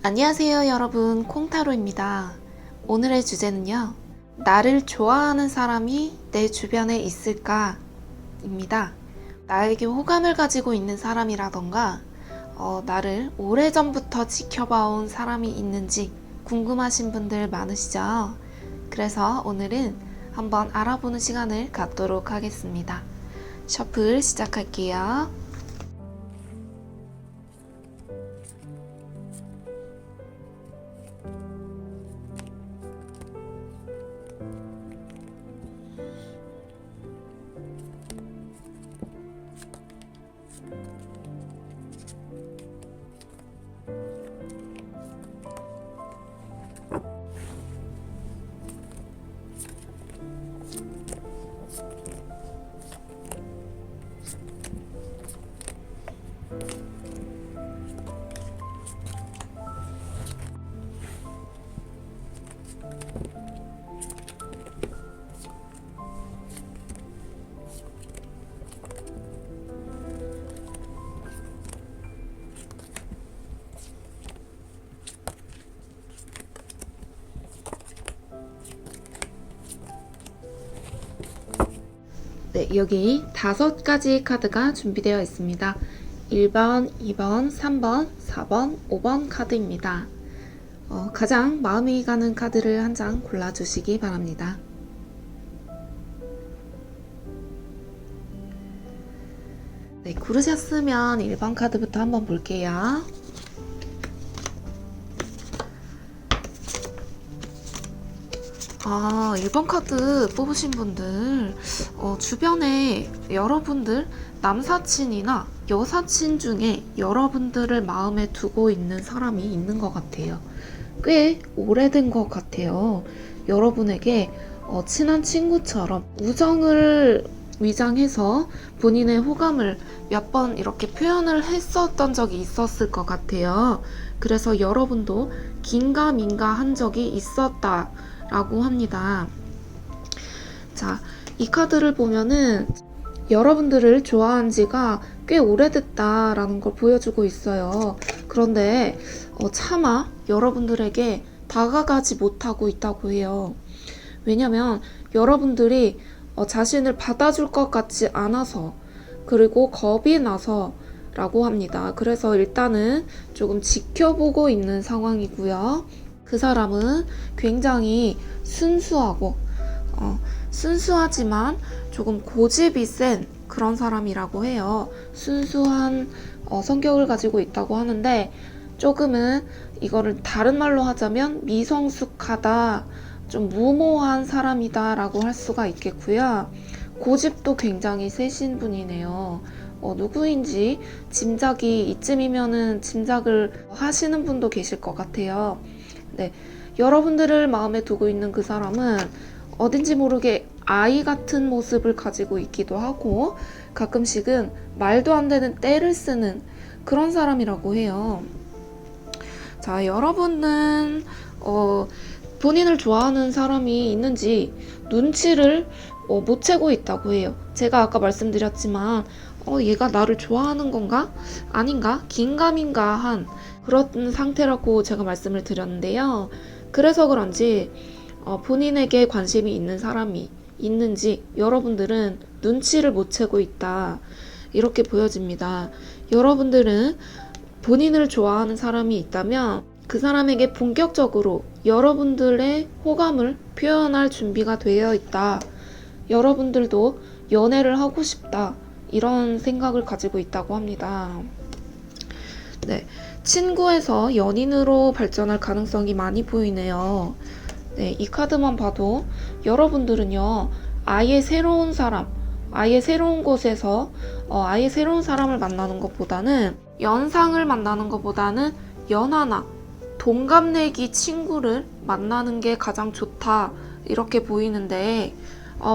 안녕하세요 여러분, 콩타로입니다. 오늘의 주제는요, 나를 좋아하는 사람이 내 주변에 있을까? 입니다. 나에게 호감을 가지고 있는 사람이라던가 나를 오래전부터 지켜봐온 사람이 있는지 궁금하신 분들 많으시죠? 그래서 오늘은 한번 알아보는 시간을 갖도록 하겠습니다. 셔플 시작할게요. 네, 여기 5가지 카드가 준비되어 있습니다. 1번, 2번, 3번, 4번, 5번 카드입니다. 가장 마음이 가는 카드를 한 장 골라주시기 바랍니다. 네, 고르셨으면 1번 카드부터 한번 볼게요. 아, 1번 카드 뽑으신 분들, 주변에 여러분들 남사친이나 여사친 중에 여러분들을 마음에 두고 있는 사람이 있는 것 같아요. 꽤 오래된 것 같아요. 여러분에게 친한 친구처럼 우정을 위장해서 본인의 호감을 몇 번 이렇게 표현을 했었던 적이 있었을 것 같아요. 그래서 여러분도 긴가민가 한 적이 있었다 라고 합니다. 자, 이 카드를 보면은 여러분들을 좋아한 지가 꽤 오래됐다라는 걸 보여주고 있어요. 그런데 차마 여러분들에게 다가가지 못하고 있다고 해요. 왜냐면 여러분들이 자신을 받아줄 것 같지 않아서, 그리고 겁이 나서 라고 합니다. 그래서 일단은 조금 지켜보고 있는 상황이고요. 그 사람은 굉장히 순수하고 순수하지만 조금 고집이 센 그런 사람이라고 해요. 순수한 성격을 가지고 있다고 하는데, 조금은 이거를 다른 말로 하자면 미성숙하다, 좀 무모한 사람이다 라고 할 수가 있겠고요. 고집도 굉장히 세신 분이네요. 누구인지 짐작이 이쯤이면은 짐작을 하시는 분도 계실 것 같아요. 네, 여러분들을 마음에 두고 있는 그 사람은 어딘지 모르게 아이 같은 모습을 가지고 있기도 하고, 가끔씩은 말도 안 되는 떼를 쓰는 그런 사람이라고 해요. 자, 여러분은 본인을 좋아하는 사람이 있는지 눈치를 못 채고 있다고 해요. 제가 아까 말씀드렸지만 얘가 나를 좋아하는 건가? 아닌가? 긴가민가한 그런 상태라고 제가 말씀을 드렸는데요. 그래서 그런지 본인에게 관심이 있는 사람이 있는지 여러분들은 눈치를 못 채고 있다, 이렇게 보여집니다. 여러분들은 본인을 좋아하는 사람이 있다면 그 사람에게 본격적으로 여러분들의 호감을 표현할 준비가 되어 있다, 여러분들도 연애를 하고 싶다, 이런 생각을 가지고 있다고 합니다. 네, 친구에서 연인으로 발전할 가능성이 많이 보이네요. 네, 이 카드만 봐도 여러분들은요, 아예 새로운 사람, 아예 새로운 곳에서 아예 새로운 사람을 만나는 것보다는, 연상을 만나는 것보다는 연하나 동갑내기 친구를 만나는 게 가장 좋다, 이렇게 보이는데,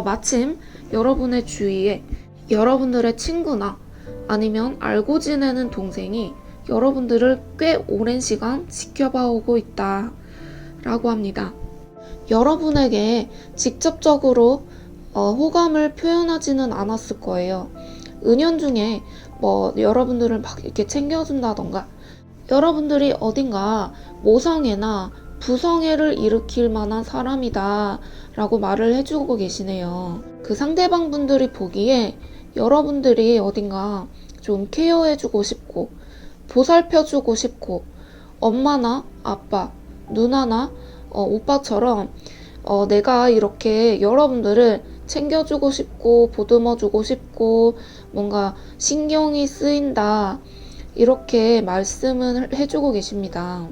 마침 여러분의 주위에 여러분들의 친구나 아니면 알고 지내는 동생이 여러분들을 꽤 오랜 시간 지켜봐오고 있다 라고 합니다. 여러분에게 직접적으로 호감을 표현하지는 않았을 거예요. 은연중에 여러분들을 막 이렇게 챙겨준다던가 여러분들이 어딘가 모성애나 부성애를 일으킬 만한 사람이다 라고 말을 해주고 계시네요. 그 상대방 분들이 보기에 여러분들이 어딘가 좀 케어해주고 싶고 보살펴주고 싶고 엄마나 아빠, 누나나 오빠처럼 내가 이렇게 여러분들을 챙겨주고 싶고 보듬어주고 싶고 뭔가 신경이 쓰인다 이렇게 말씀을 해주고 계십니다.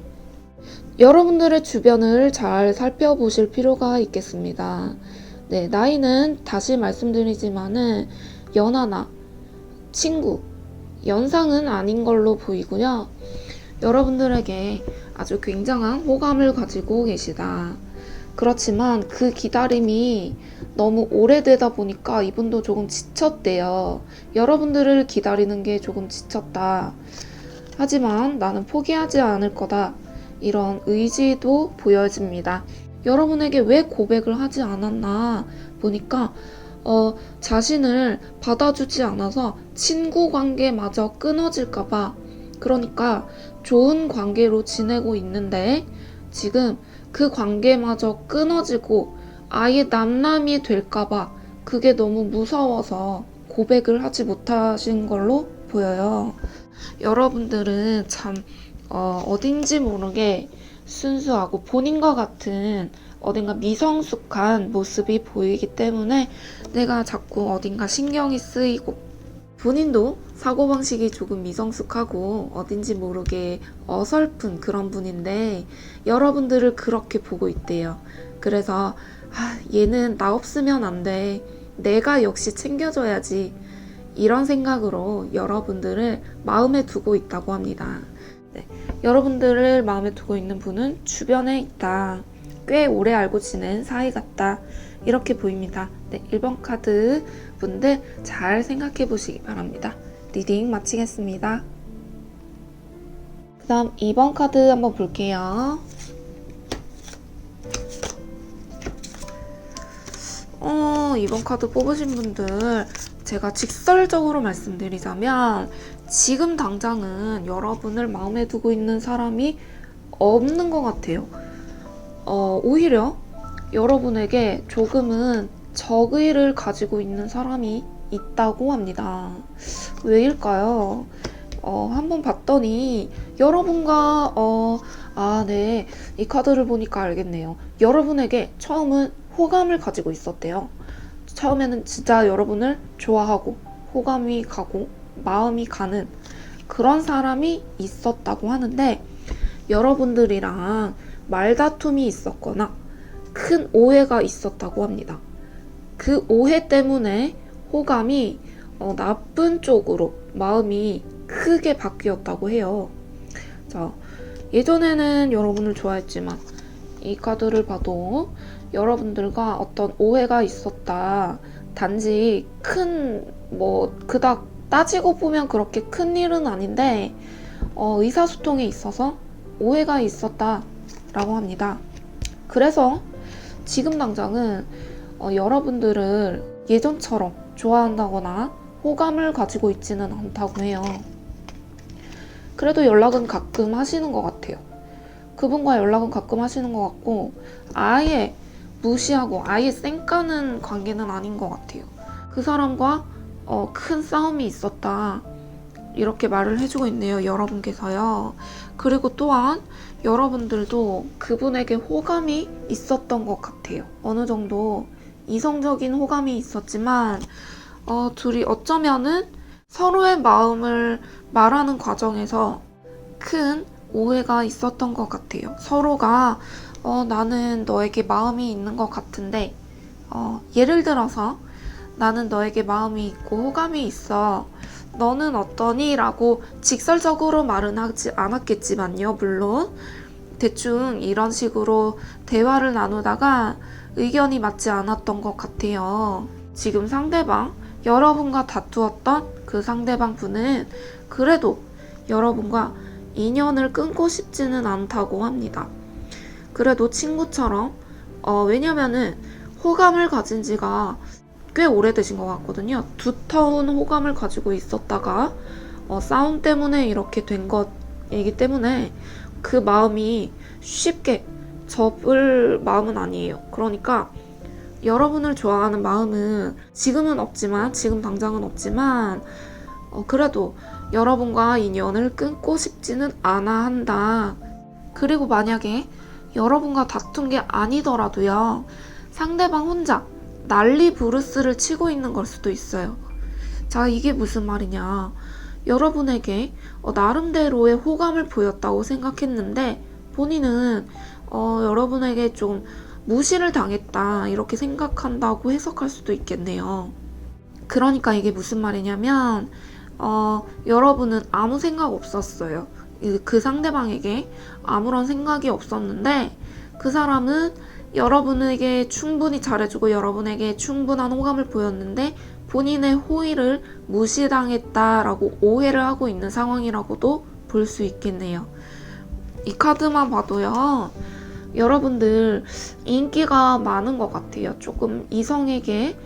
여러분들의 주변을 잘 살펴보실 필요가 있겠습니다. 네, 나이는 다시 말씀드리지만은 연하나 친구, 연상은 아닌 걸로 보이고요. 여러분들에게 아주 굉장한 호감을 가지고 계시다. 그렇지만 그 기다림이 너무 오래되다 보니까 이분도 조금 지쳤대요. 여러분들을 기다리는 게 조금 지쳤다. 하지만 나는 포기하지 않을 거다. 이런 의지도 보여집니다. 여러분에게 왜 고백을 하지 않았나 보니까 자신을 받아주지 않아서 친구 관계마저 끊어질까봐 그러니까 좋은 관계로 지내고 있는데 지금 그 관계마저 끊어지고 아예 남남이 될까봐 그게 너무 무서워서 고백을 하지 못하신 걸로 보여요. 여러분들은 참 어딘지 모르게 순수하고 본인과 같은 어딘가 미성숙한 모습이 보이기 때문에 내가 자꾸 어딘가 신경이 쓰이고 본인도 사고방식이 조금 미성숙하고 어딘지 모르게 어설픈 그런 분인데 여러분들을 그렇게 보고 있대요. 그래서 얘는 나 없으면 안 돼. 내가 역시 챙겨줘야지. 이런 생각으로 여러분들을 마음에 두고 있다고 합니다. 네, 여러분들을 마음에 두고 있는 분은 주변에 있다. 꽤 오래 알고 지낸 사이 같다. 이렇게 보입니다. 네, 1번 카드 분들 잘 생각해 보시기 바랍니다. 리딩 마치겠습니다. 그 다음 2번 카드 한번 볼게요. 2번 카드 뽑으신 분들 제가 직설적으로 말씀드리자면 지금 당장은 여러분을 마음에 두고 있는 사람이 없는 것 같아요. 오히려 여러분에게 조금은 적의를 가지고 있는 사람이 있다고 합니다. 왜일까요? 한번 봤더니 여러분과 네, 이 카드를 보니까 알겠네요. 여러분에게 처음은 호감을 가지고 있었대요. 처음에는 진짜 여러분을 좋아하고 호감이 가고 마음이 가는 그런 사람이 있었다고 하는데 여러분들이랑 말다툼이 있었거나 큰 오해가 있었다고 합니다. 그 오해 때문에 호감이 나쁜 쪽으로 마음이 크게 바뀌었다고 해요. 자, 예전에는 여러분을 좋아했지만 이 카드를 봐도 여러분들과 어떤 오해가 있었다. 단지 그닥 따지고 보면 그렇게 큰 일은 아닌데 의사소통에 있어서 오해가 있었다라고 합니다. 그래서 지금 당장은 여러분들을 예전처럼 좋아한다거나 호감을 가지고 있지는 않다고 해요. 그래도 연락은 가끔 하시는 것 같아요. 그분과 연락은 가끔 하시는 것 같고 아예 무시하고 아예 쌩까는 관계는 아닌 것 같아요. 그 사람과 큰 싸움이 있었다. 이렇게 말을 해주고 있네요. 여러분께서요. 그리고 또한 여러분들도 그분에게 호감이 있었던 것 같아요. 어느 정도 이성적인 호감이 있었지만 둘이 어쩌면은 서로의 마음을 말하는 과정에서 큰 오해가 있었던 것 같아요. 서로가 나는 너에게 마음이 있는 것 같은데 예를 들어서 나는 너에게 마음이 있고 호감이 있어. 너는 어떠니? 라고 직설적으로 말은 하지 않았겠지만요. 물론 대충 이런 식으로 대화를 나누다가 의견이 맞지 않았던 것 같아요. 지금 상대방, 여러분과 다투었던 그 상대방 분은 그래도 여러분과 인연을 끊고 싶지는 않다고 합니다. 그래도 친구처럼 왜냐면은 호감을 가진 지가 꽤 오래되신 것 같거든요. 두터운 호감을 가지고 있었다가 싸움 때문에 이렇게 된 것 사람이기 때문에 그 마음이 쉽게 접을 마음은 아니에요. 그러니까 여러분을 좋아하는 마음은 지금은 없지만, 지금 당장은 없지만, 그래도 여러분과 인연을 끊고 싶지는 않아 한다. 그리고 만약에 여러분과 다툰 게 아니더라도요, 상대방 혼자 난리 부르스를 치고 있는 걸 수도 있어요. 자, 이게 무슨 말이냐. 여러분에게 나름대로의 호감을 보였다고 생각했는데 본인은 여러분에게 좀 무시를 당했다 이렇게 생각한다고 해석할 수도 있겠네요. 그러니까 이게 무슨 말이냐면 여러분은 아무 생각 없었어요. 그 상대방에게 아무런 생각이 없었는데 그 사람은 여러분에게 충분히 잘해주고 여러분에게 충분한 호감을 보였는데 본인의 호의를 무시당했다라고 오해를 하고 있는 상황이라고도 볼 수 있겠네요. 이 카드만 봐도요, 여러분들 인기가 많은 것 같아요. 조금 이성에게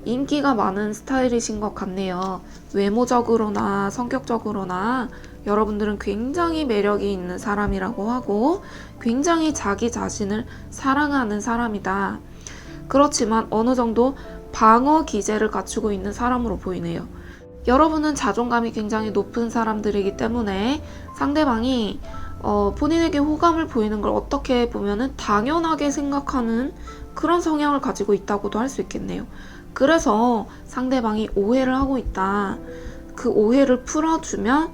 인기가 많은 스타일이신 것 같네요. 외모적으로나 성격적으로나 여러분들은 굉장히 매력이 있는 사람이라고 하고 굉장히 자기 자신을 사랑하는 사람이다. 그렇지만 어느 정도 방어 기제를 갖추고 있는 사람으로 보이네요. 여러분은 자존감이 굉장히 높은 사람들이기 때문에 상대방이 본인에게 호감을 보이는 걸 어떻게 보면은 당연하게 생각하는 그런 성향을 가지고 있다고도 할 수 있겠네요. 그래서 상대방이 오해를 하고 있다. 그 오해를 풀어주면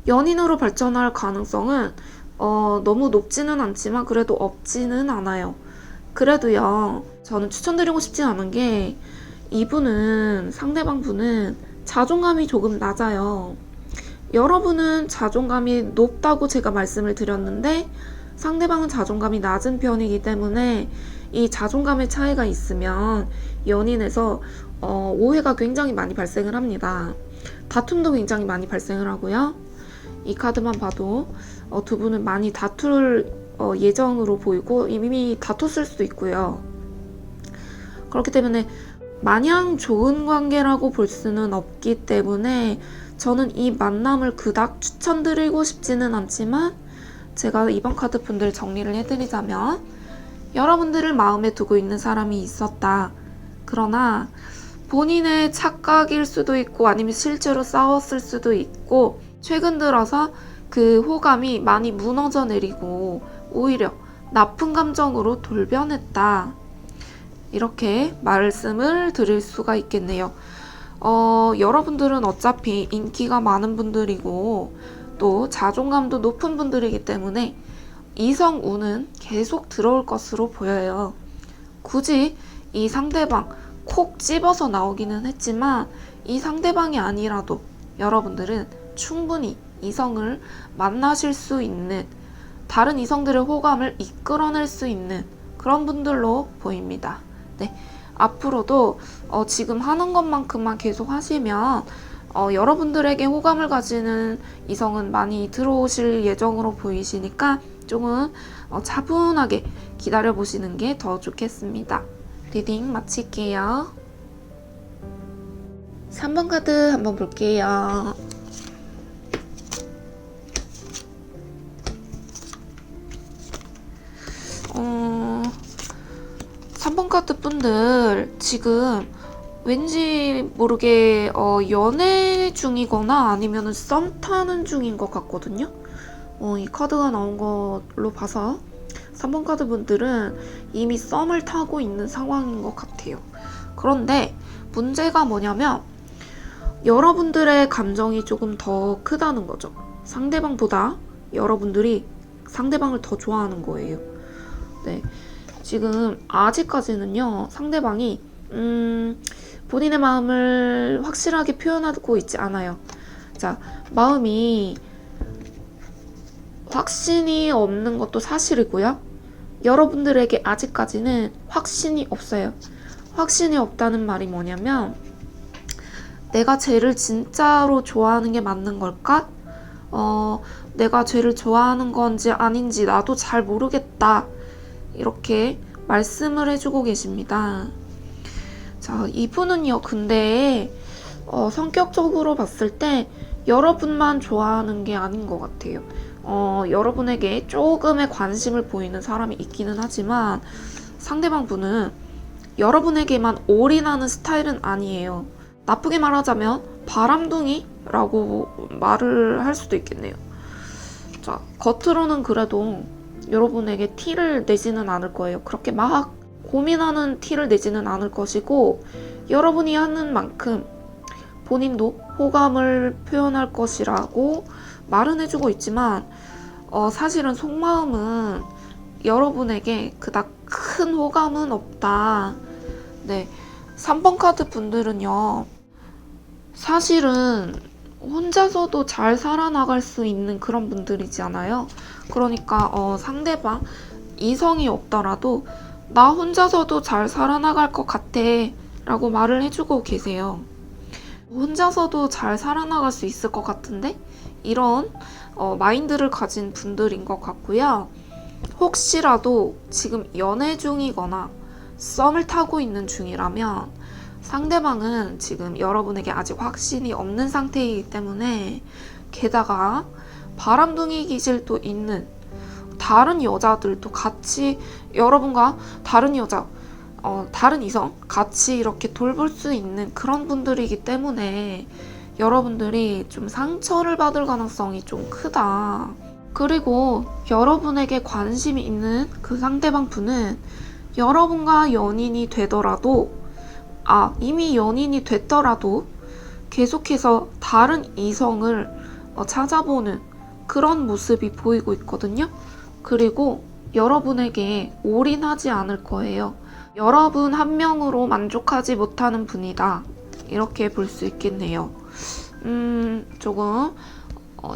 연인으로 발전할 가능성은 너무 높지는 않지만 그래도 없지는 않아요. 그래도요, 저는 추천드리고 싶진 않은 게 이분은, 상대방 분은 자존감이 조금 낮아요. 여러분은 자존감이 높다고 제가 말씀을 드렸는데 상대방은 자존감이 낮은 편이기 때문에 이 자존감의 차이가 있으면 연인에서 오해가 굉장히 많이 발생을 합니다. 다툼도 굉장히 많이 발생을 하고요. 이 카드만 봐도 두 분은 많이 다툴 예정으로 보이고 이미 다퉜을 수도 있고요. 그렇기 때문에 마냥 좋은 관계라고 볼 수는 없기 때문에 저는 이 만남을 그닥 추천드리고 싶지는 않지만 제가 이번 카드 분들 정리를 해드리자면 여러분들을 마음에 두고 있는 사람이 있었다. 그러나 본인의 착각일 수도 있고 아니면 실제로 싸웠을 수도 있고 최근 들어서 그 호감이 많이 무너져 내리고 오히려 나쁜 감정으로 돌변했다. 이렇게 말씀을 드릴 수가 있겠네요. 여러분들은 어차피 인기가 많은 분들이고 또 자존감도 높은 분들이기 때문에 이성운은 계속 들어올 것으로 보여요. 굳이 이 상대방 콕 집어서 나오기는 했지만 이 상대방이 아니라도 여러분들은 충분히 이성을 만나실 수 있는, 다른 이성들의 호감을 이끌어낼 수 있는 그런 분들로 보입니다. 네, 앞으로도 지금 하는 것만큼만 계속 하시면 여러분들에게 호감을 가지는 이성은 많이 들어오실 예정으로 보이시니까 조금 차분하게 기다려보시는 게 더 좋겠습니다. 리딩 마칠게요. 3번 카드 한번 볼게요. 3번 카드 분들 지금 왠지 모르게 연애 중이거나 아니면 썸 타는 중인 것 같거든요. 이 카드가 나온 걸로 봐서 3번 카드 분들은 이미 썸을 타고 있는 상황인 것 같아요. 그런데 문제가 뭐냐면 여러분들의 감정이 조금 더 크다는 거죠. 상대방보다 여러분들이 상대방을 더 좋아하는 거예요. 네, 지금 아직까지는요, 상대방이 본인의 마음을 확실하게 표현하고 있지 않아요. 자, 마음이 확신이 없는 것도 사실이고요. 여러분들에게 아직까지는 확신이 없어요. 확신이 없다는 말이 뭐냐면 내가 쟤를 진짜로 좋아하는 게 맞는 걸까? 내가 쟤를 좋아하는 건지 아닌지 나도 잘 모르겠다. 이렇게 말씀을 해주고 계십니다. 자, 이분은요, 근데 성격적으로 봤을 때 여러분만 좋아하는 게 아닌 것 같아요. 여러분에게 조금의 관심을 보이는 사람이 있기는 하지만 상대방 분은 여러분에게만 올인하는 스타일은 아니에요. 나쁘게 말하자면 바람둥이라고 말을 할 수도 있겠네요. 자, 겉으로는 그래도 여러분에게 티를 내지는 않을 거예요. 그렇게 막 고민하는 티를 내지는 않을 것이고, 여러분이 하는 만큼 본인도 호감을 표현할 것이라고 말은 해주고 있지만, 사실은 속마음은 여러분에게 그닥 큰 호감은 없다. 네, 3번 카드 분들은요, 사실은 혼자서도 잘 살아나갈 수 있는 그런 분들이지 않아요? 그러니까 상대방 이성이 없더라도 나 혼자서도 잘 살아나갈 것 같아 라고 말을 해주고 계세요. 혼자서도 잘 살아나갈 수 있을 것 같은데? 이런 마인드를 가진 분들인 것 같고요. 혹시라도 지금 연애 중이거나 썸을 타고 있는 중이라면 상대방은 지금 여러분에게 아직 확신이 없는 상태이기 때문에, 게다가 바람둥이 기질도 있는 다른 여자들도 같이 여러분과 다른 여자, 다른 이성 같이 이렇게 돌볼 수 있는 그런 분들이기 때문에 여러분들이 좀 상처를 받을 가능성이 좀 크다. 그리고 여러분에게 관심이 있는 그 상대방 분은 여러분과 연인이 되더라도, 이미 연인이 됐더라도 계속해서 다른 이성을 찾아보는 그런 모습이 보이고 있거든요. 그리고 여러분에게 올인하지 않을 거예요. 여러분 한 명으로 만족하지 못하는 분이다. 이렇게 볼 수 있겠네요. 조금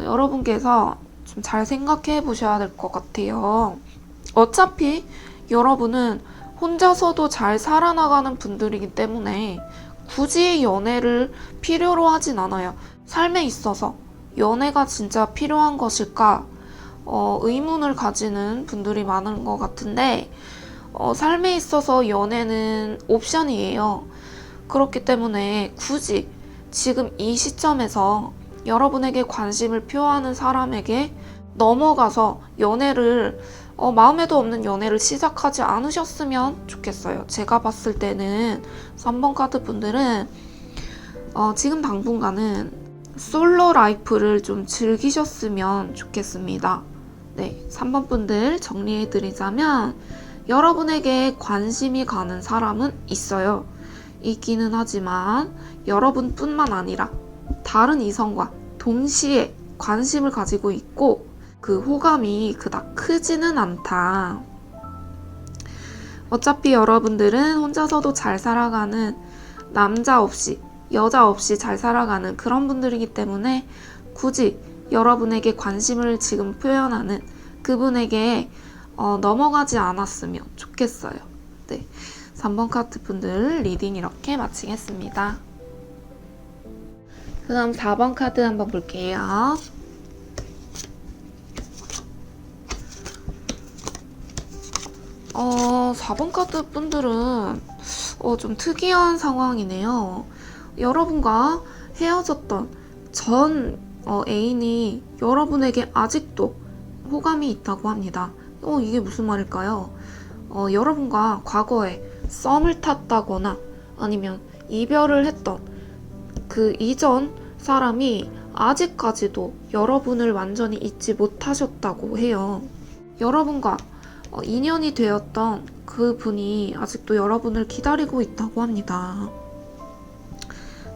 여러분께서 좀 잘 생각해 보셔야 될 것 같아요. 어차피 여러분은 혼자서도 잘 살아나가는 분들이기 때문에 굳이 연애를 필요로 하진 않아요. 삶에 있어서 연애가 진짜 필요한 것일까? 의문을 가지는 분들이 많은 것 같은데, 삶에 있어서 연애는 옵션이에요. 그렇기 때문에 굳이 지금 이 시점에서 여러분에게 관심을 표하는 사람에게 넘어가서 연애를 마음에도 없는 연애를 시작하지 않으셨으면 좋겠어요. 제가 봤을 때는 3번 카드 분들은 지금 당분간은 솔로 라이프를 좀 즐기셨으면 좋겠습니다. 네, 3번 분들 정리해드리자면, 여러분에게 관심이 가는 사람은 있어요. 있기는 하지만 여러분뿐만 아니라 다른 이성과 동시에 관심을 가지고 있고, 그 호감이 그닥 크지는 않다. 어차피 여러분들은 혼자서도 잘 살아가는, 남자 없이 여자 없이 잘 살아가는 그런 분들이기 때문에 굳이 여러분에게 관심을 지금 표현하는 그분에게 넘어가지 않았으면 좋겠어요. 네, 3번 카드 분들 리딩 이렇게 마치겠습니다. 그 다음 4번 카드 한번 볼게요. 어, 4번 카드 분들은 좀 특이한 상황이네요. 여러분과 헤어졌던 전 애인이 여러분에게 아직도 호감이 있다고 합니다. 이게 무슨 말일까요? 여러분과 과거에 썸을 탔다거나 아니면 이별을 했던 그 이전 사람이 아직까지도 여러분을 완전히 잊지 못하셨다고 해요. 여러분과 인연이 되었던 그 분이 아직도 여러분을 기다리고 있다고 합니다.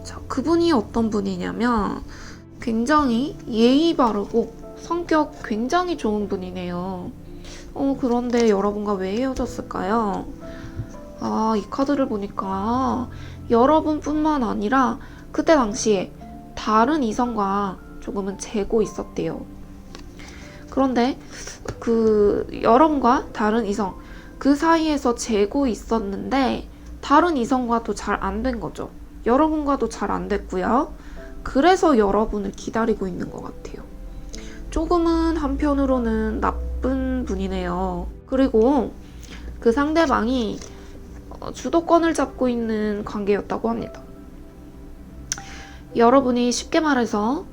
자, 그분이 어떤 분이냐면 굉장히 예의 바르고 성격 굉장히 좋은 분이네요. 그런데 여러분과 왜 헤어졌을까요? 이 카드를 보니까 여러분뿐만 아니라 그때 당시에 다른 이성과 조금은 재고 있었대요. 그런데 그 여러분과 다른 이성 그 사이에서 재고 있었는데 다른 이성과도 잘 안 된 거죠. 여러분과도 잘 안 됐고요. 그래서 여러분을 기다리고 있는 것 같아요. 조금은 한편으로는 나쁜 분이네요. 그리고 그 상대방이 주도권을 잡고 있는 관계였다고 합니다. 여러분이 쉽게 말해서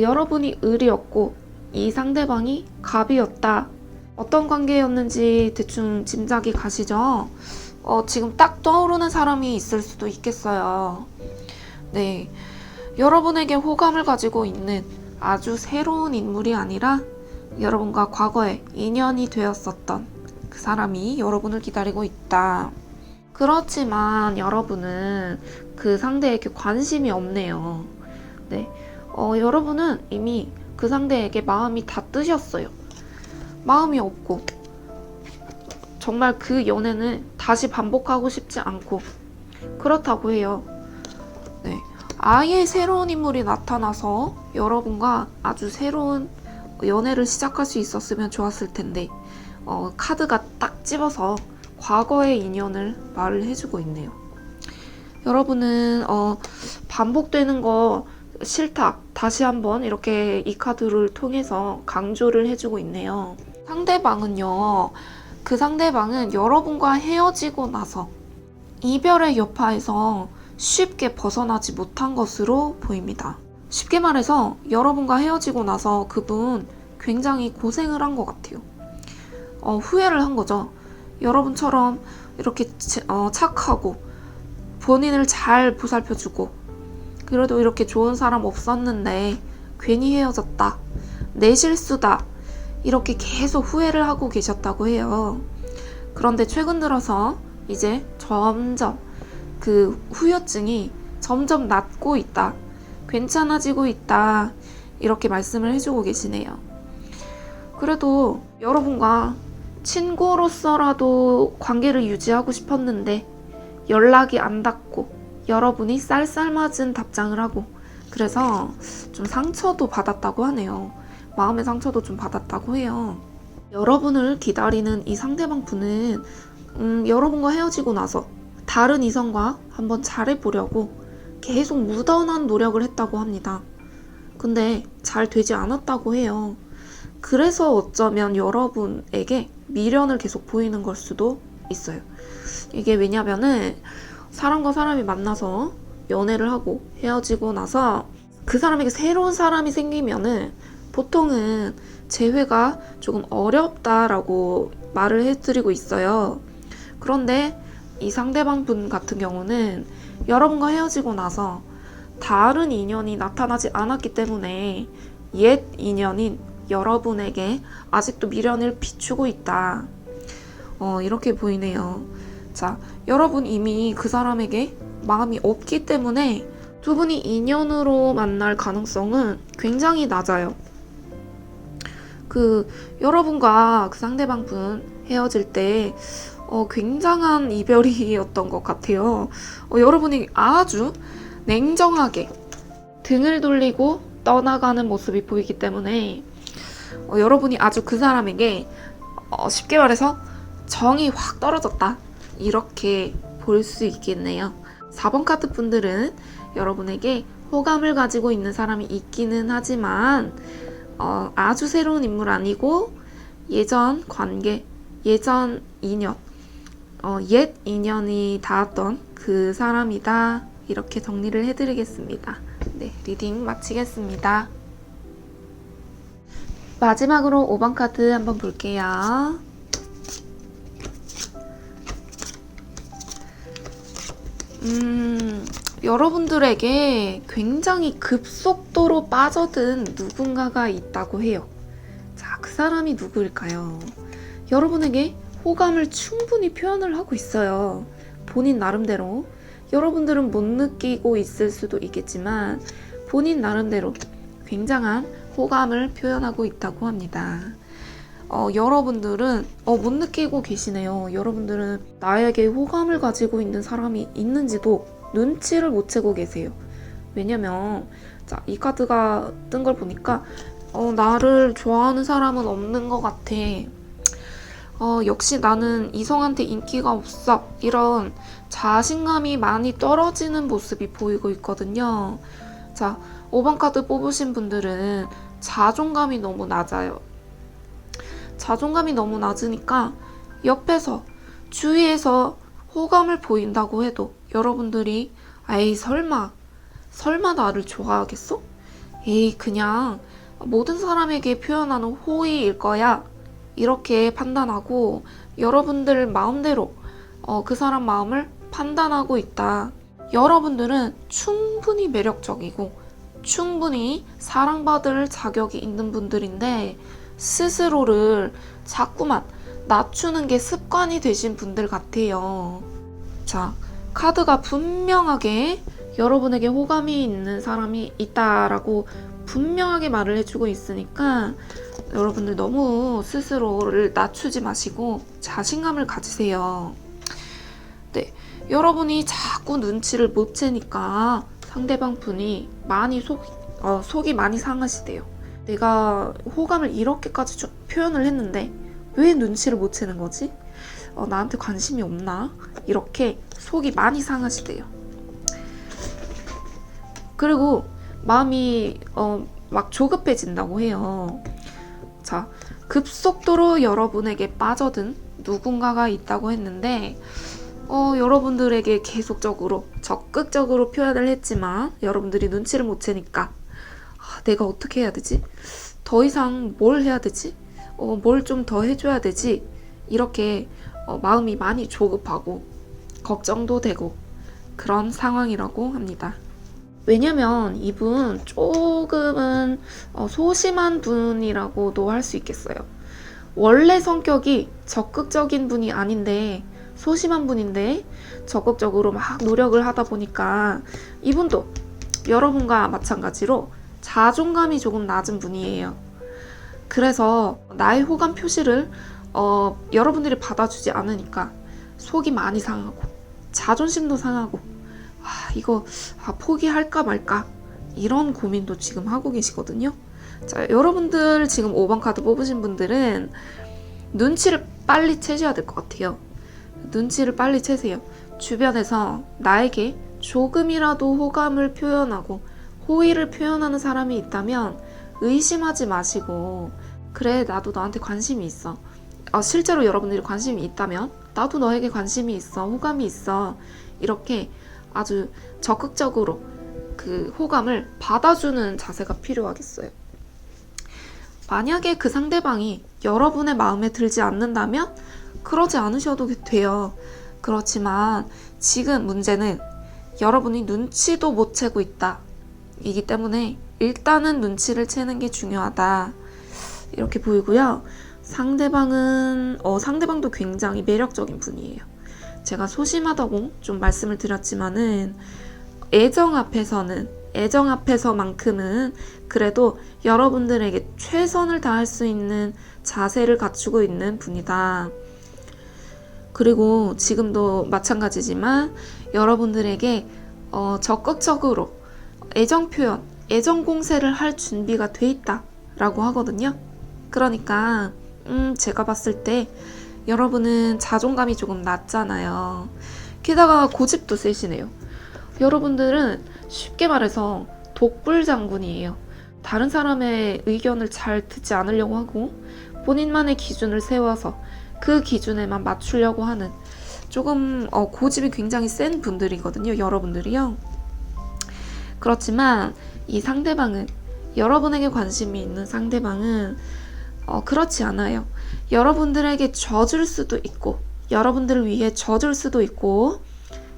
여러분이 을이었고 이 상대방이 갑이었다. 어떤 관계였는지 대충 짐작이 가시죠? 지금 딱 떠오르는 사람이 있을 수도 있겠어요. 네. 여러분에게 호감을 가지고 있는 아주 새로운 인물이 아니라 여러분과 과거에 인연이 되었었던 그 사람이 여러분을 기다리고 있다. 그렇지만 여러분은 그 상대에게 관심이 없네요. 네. 여러분은 이미 그 상대에게 마음이 다 뜨셨어요. 마음이 없고 정말 그 연애는 다시 반복하고 싶지 않고 그렇다고 해요. 네. 아예 새로운 인물이 나타나서 여러분과 아주 새로운 연애를 시작할 수 있었으면 좋았을 텐데 카드가 딱 집어서 과거의 인연을 말을 해주고 있네요. 여러분은 반복되는 거 싫다. 다시 한번 이렇게 이 카드를 통해서 강조를 해주고 있네요. 상대방은요. 그 상대방은 여러분과 헤어지고 나서 이별의 여파에서 쉽게 벗어나지 못한 것으로 보입니다. 쉽게 말해서 여러분과 헤어지고 나서 그분 굉장히 고생을 한 것 같아요. 후회를 한 거죠. 여러분처럼 이렇게 착하고 본인을 잘 보살펴주고 그래도 이렇게 좋은 사람 없었는데 괜히 헤어졌다. 내 실수다. 이렇게 계속 후회를 하고 계셨다고 해요. 그런데 최근 들어서 이제 점점 그 후유증이 점점 낫고 있다. 괜찮아지고 있다. 이렇게 말씀을 해주고 계시네요. 그래도 여러분과 친구로서라도 관계를 유지하고 싶었는데 연락이 안 닿고 여러분이 쌀쌀맞은 답장을 하고 그래서 좀 상처도 받았다고 하네요. 마음의 상처도 좀 받았다고 해요. 여러분을 기다리는 이 상대방 분은 여러분과 헤어지고 나서 다른 이성과 한번 잘해보려고 계속 무던한 노력을 했다고 합니다. 근데 잘 되지 않았다고 해요. 그래서 어쩌면 여러분에게 미련을 계속 보이는 걸 수도 있어요. 이게 왜냐면은 사람과 사람이 만나서 연애를 하고 헤어지고 나서 그 사람에게 새로운 사람이 생기면은 보통은 재회가 조금 어렵다라고 말을 해드리고 있어요. 그런데 이 상대방 분 같은 경우는 여러분과 헤어지고 나서 다른 인연이 나타나지 않았기 때문에 옛 인연인 여러분에게 아직도 미련을 비추고 있다. 이렇게 보이네요. 자, 여러분 이미 그 사람에게 마음이 없기 때문에 두 분이 인연으로 만날 가능성은 굉장히 낮아요. 여러분과 그 상대방 분 헤어질 때 굉장한 이별이었던 것 같아요. 여러분이 아주 냉정하게 등을 돌리고 떠나가는 모습이 보이기 때문에 여러분이 아주 그 사람에게 쉽게 말해서 정이 확 떨어졌다. 이렇게 볼 수 있겠네요. 4번 카드 분들은 여러분에게 호감을 가지고 있는 사람이 있기는 하지만 아주 새로운 인물 아니고 예전 관계, 예전 인연, 옛 인연이 닿았던 그 사람이다. 이렇게 정리를 해드리겠습니다. 네, 리딩 마치겠습니다. 마지막으로 5번 카드 한번 볼게요. 여러분들에게 굉장히 급속도로 빠져든 누군가가 있다고 해요. 자, 그 사람이 누구일까요? 여러분에게 호감을 충분히 표현을 하고 있어요. 본인 나름대로. 여러분들은 못 느끼고 있을 수도 있겠지만 본인 나름대로 굉장한 호감을 표현하고 있다고 합니다. 여러분들은 못 느끼고 계시네요. 여러분들은 나에게 호감을 가지고 있는 사람이 있는지도 눈치를 못 채고 계세요. 왜냐면 자, 이 카드가 뜬 걸 보니까 나를 좋아하는 사람은 없는 것 같아. 역시 나는 이성한테 인기가 없어. 이런 자신감이 많이 떨어지는 모습이 보이고 있거든요. 자, 5번 카드 뽑으신 분들은 자존감이 너무 낮아요. 자존감이 너무 낮으니까 옆에서 주위에서 호감을 보인다고 해도 여러분들이 에이 설마 나를 좋아하겠어? 에이, 그냥 모든 사람에게 표현하는 호의일 거야. 이렇게 판단하고 여러분들 마음대로 그 사람 마음을 판단하고 있다. 여러분들은 충분히 매력적이고 충분히 사랑받을 자격이 있는 분들인데 스스로를 자꾸만 낮추는 게 습관이 되신 분들 같아요. 자, 카드가 분명하게 여러분에게 호감이 있는 사람이 있다라고 분명하게 말을 해주고 있으니까 여러분들 너무 스스로를 낮추지 마시고 자신감을 가지세요. 네, 여러분이 자꾸 눈치를 못 채니까 상대방 분이 많이 속이 많이 상하시대요. 내가 호감을 이렇게까지 좀 표현을 했는데 왜 눈치를 못 채는 거지? 나한테 관심이 없나? 이렇게 속이 많이 상하시대요. 그리고 마음이 막 조급해진다고 해요. 자, 급속도로 여러분에게 빠져든 누군가가 있다고 했는데 여러분들에게 계속적으로 적극적으로 표현을 했지만 여러분들이 눈치를 못 채니까 내가 어떻게 해야 되지? 더 이상 뭘 해야 되지? 뭘 좀 더 해줘야 되지? 이렇게 마음이 많이 조급하고 걱정도 되고 그런 상황이라고 합니다. 왜냐면 이분 조금은 소심한 분이라고도 할 수 있겠어요. 원래 성격이 적극적인 분이 아닌데 소심한 분인데 적극적으로 막 노력을 하다 보니까 이분도 여러분과 마찬가지로 자존감이 조금 낮은 분이에요. 그래서 나의 호감 표시를 여러분들이 받아주지 않으니까 속이 많이 상하고 자존심도 상하고 이거 포기할까 말까 이런 고민도 지금 하고 계시거든요. 자, 여러분들 지금 5번 카드 뽑으신 분들은 눈치를 빨리 채셔야 될 것 같아요. 눈치를 빨리 채세요. 주변에서 나에게 조금이라도 호감을 표현하고 호의를 표현하는 사람이 있다면 의심하지 마시고 그래, 나도 너한테 관심이 있어. 실제로 여러분들이 관심이 있다면 나도 너에게 관심이 있어, 호감이 있어, 이렇게 아주 적극적으로 그 호감을 받아주는 자세가 필요하겠어요. 만약에 그 상대방이 여러분의 마음에 들지 않는다면 그러지 않으셔도 돼요. 그렇지만 지금 문제는 여러분이 눈치도 못 채고 있다 이기 때문에 일단은 눈치를 채는 게 중요하다 이렇게 보이고요. 상대방도 굉장히 매력적인 분이에요. 제가 소심하다고 좀 말씀을 드렸지만은 애정 앞에서만큼은 그래도 여러분들에게 최선을 다할 수 있는 자세를 갖추고 있는 분이다. 그리고 지금도 마찬가지지만 여러분들에게 적극적으로 애정 표현, 애정 공세를 할 준비가 돼 있다라고 하거든요. 그러니까 제가 봤을 때 여러분은 자존감이 조금 낮잖아요. 게다가 고집도 세시네요. 여러분들은 쉽게 말해서 독불장군이에요. 다른 사람의 의견을 잘 듣지 않으려고 하고 본인만의 기준을 세워서 그 기준에만 맞추려고 하는 조금 고집이 굉장히 센 분들이거든요. 여러분들이요. 그렇지만 이 상대방은, 여러분에게 관심이 있는 상대방은 그렇지 않아요. 여러분들에게 져줄 수도 있고 여러분들을 위해 져줄 수도 있고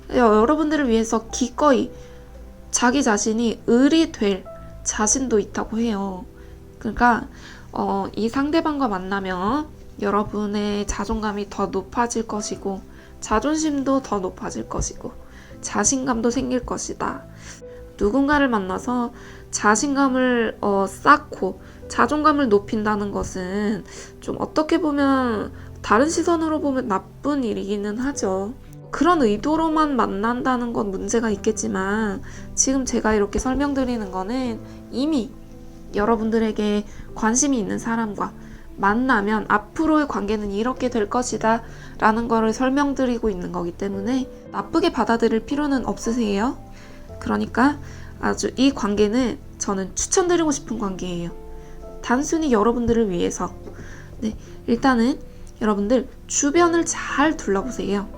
여러분들을 위해서 기꺼이 자기 자신이 을이 될 자신도 있다고 해요. 그러니까 이 상대방과 만나면 여러분의 자존감이 더 높아질 것이고 자존심도 더 높아질 것이고 자신감도 생길 것이다. 누군가를 만나서 자신감을 쌓고 자존감을 높인다는 것은 좀 어떻게 보면 다른 시선으로 보면 나쁜 일이기는 하죠. 그런 의도로만 만난다는 건 문제가 있겠지만 지금 제가 이렇게 설명드리는 거는 이미 여러분들에게 관심이 있는 사람과 만나면 앞으로의 관계는 이렇게 될 것이다 라는 거를 설명드리고 있는 거기 때문에 나쁘게 받아들일 필요는 없으세요. 그러니까 아주 이 관계는 저는 추천드리고 싶은 관계예요. 단순히 여러분들을 위해서. 네, 일단은 여러분들 주변을 잘 둘러보세요.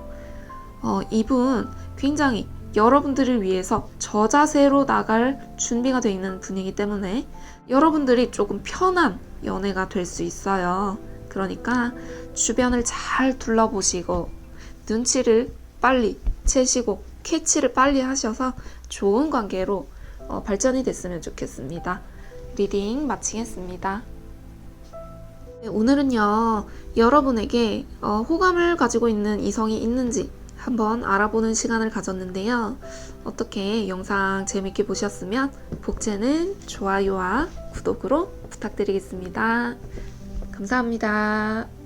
이분 굉장히 여러분들을 위해서 저자세로 나갈 준비가 되어 있는 분이기 때문에 여러분들이 조금 편한 연애가 될 수 있어요. 그러니까 주변을 잘 둘러보시고 눈치를 빨리 채시고 캐치를 빨리 하셔서 좋은 관계로 발전이 됐으면 좋겠습니다. 리딩 마치겠습니다. 네, 오늘은요, 여러분에게 호감을 가지고 있는 이성이 있는지 한번 알아보는 시간을 가졌는데요. 어떻게 영상 재밌게 보셨으면 복채는 좋아요와 구독으로 부탁드리겠습니다. 감사합니다.